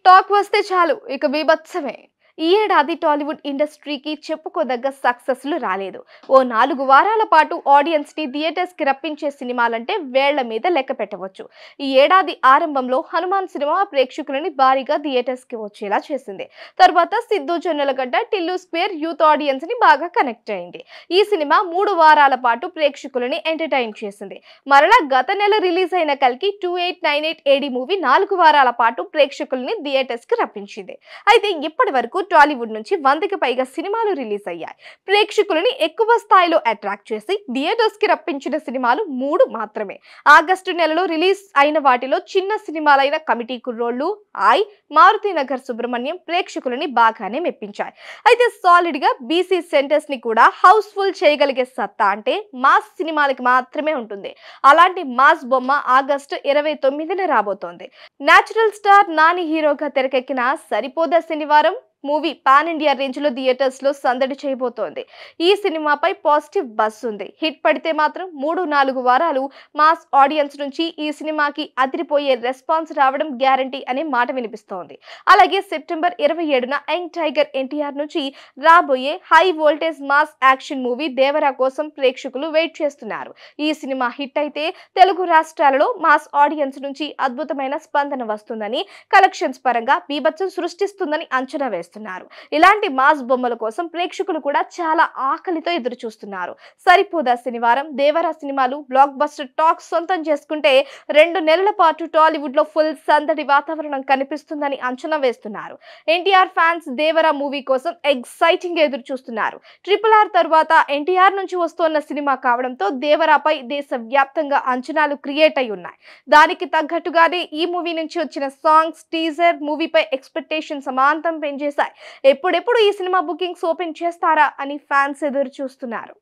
Talk వస్తే చాలు ఇక బీభత్సమే. ఈ ఏడాది టాలీవుడ్ ఇండస్ట్రీకి చెప్పుకోదగ్గ సక్సెస్లు రాలేదు. ఓ 4 వారాల పాటు ఆడియన్స్ ని థియేటర్స్ కి రప్పించే సినిమాలంటే వేళ్ల మీద లెక్క పెట్టవచ్చు. ఈ ఏడాది ఆరంభంలో హనుమాన్ సినిమా ప్రేక్షకులని భారీగా థియేటర్స్ కి వచ్చేలా చేసింది. తర్వాత Siddhu Jonnalagadda Tillu square youth audience ని బాగా కనెక్ట్ అయింది. ఈ సినిమా 3 వారాల పాటు ప్రేక్షకులని ఎంటర్టైన్ చేసింది. మరలా గత నెల రిలీజ్ అయిన కల్కి 2898 ఏడి మూవీ 4 వారాల పాటు ప్రేక్షకులని థియేటర్స్ కి రప్పించింది. అయితే ఇప్పటి వరకు టాలీవుడ్ నుంచి 100కి పైగా సినిమాలు రిలీజ్ అయ్యాయి. ప్రేక్షకులని ఎక్కువ స్థాయిలో అట్రాక్ట్ చేసి థియేటర్స్ కి రప్పించిన సినిమాలు 3 మాత్రమే. ఆగస్టు నెలలో రిలీజ్ అయిన వాటిలో చిన్న సినిమాలైన కమిటీ కుర్రోళ్ళు, మారుతి నగర్ సుబ్రహ్మణ్యం ప్రేక్షకులని బాగానే మెప్పించాయి. అయితే సాలిడ్ గా బీసీ సెంటర్స్ ని కూడా హౌస్ఫుల్ చేయగలిగే సత్తా అంటే మాస్ సినిమాలకి మాత్రమే ఉంటుంది. అలాంటి మాస్ బొమ్మ ఆగస్టు 29న రాబోతోంది. నేచురల్ స్టార్ నాని హీరోగా తెరకెక్కిన సరిపోదా శనివారం మూవీ పాన్ ఇండియా రేంజ్ లో థియేటర్స్ లో సందడి చేయబోతోంది. ఈ సినిమాపై పాజిటివ్ బస్ ఉంది. హిట్ పడితే మాత్రం 3-4 వారాలు మాస్ ఆడియన్స్ నుంచి ఈ సినిమాకి అదిరిపోయే రెస్పాన్స్ రావడం గ్యారంటీ అనే మాట వినిపిస్తోంది. అలాగే సెప్టెంబర్ 27న యంగ్ టైగర్ ఎన్టీఆర్ నుంచి రాబోయే high voltage mass action movie Devara కోసం ప్రేక్షకులు వెయిట్ చేస్తున్నారు. ఈ సినిమా హిట్ అయితే తెలుగు రాష్ట్రాలలో మాస్ ఆడియన్స్ నుంచి అద్భుతమైన స్పందన వస్తుందని, కలెక్షన్స్ పరంగా బీభత్సం సృష్టిస్తుందని అంచనా వేస్తున్నారు. ఇలాంటి మాస్ బొమ్మల కోసం ప్రేక్షకులు కూడా చాలా ఆకలితో ఎదురు చూస్తున్నారు. సరిపోదా శనివారం, దేవరా సినిమాలు బ్లాక్ బస్టర్ టాక్ సొంతం చేసుకుంటే 2 నెలల పాటు టాలీవుడ్ లో ఫుల్ సందడి వాతావరణం కనిపిస్తుందని అంచనా వేస్తున్నారు. ఎన్టీఆర్ ఫ్యాన్స్ దేవరా మూవీ కోసం ఎక్సైటింగ్ గా ఎదురు చూస్తున్నారు. RRR తర్వాత ఎన్టీఆర్ నుంచి వస్తున్న సినిమా కావడంతో దేవరాపై దేశవ్యాప్తంగా అంచనాలు క్రియేట్ అయి ఉన్నాయి. దానికి తగ్గట్టుగానే ఈ మూవీ నుంచి వచ్చిన సాంగ్స్, టీజర్ మూవీపై ఎక్స్పెక్టేషన్ సమాంతం పెంచేశాయి. ఎప్పుడెప్పుడు ఈ సినిమా బుకింగ్స్ ఓపెన్ చేస్తారా అని ఫ్యాన్స్ ఎదురు చూస్తున్నారు.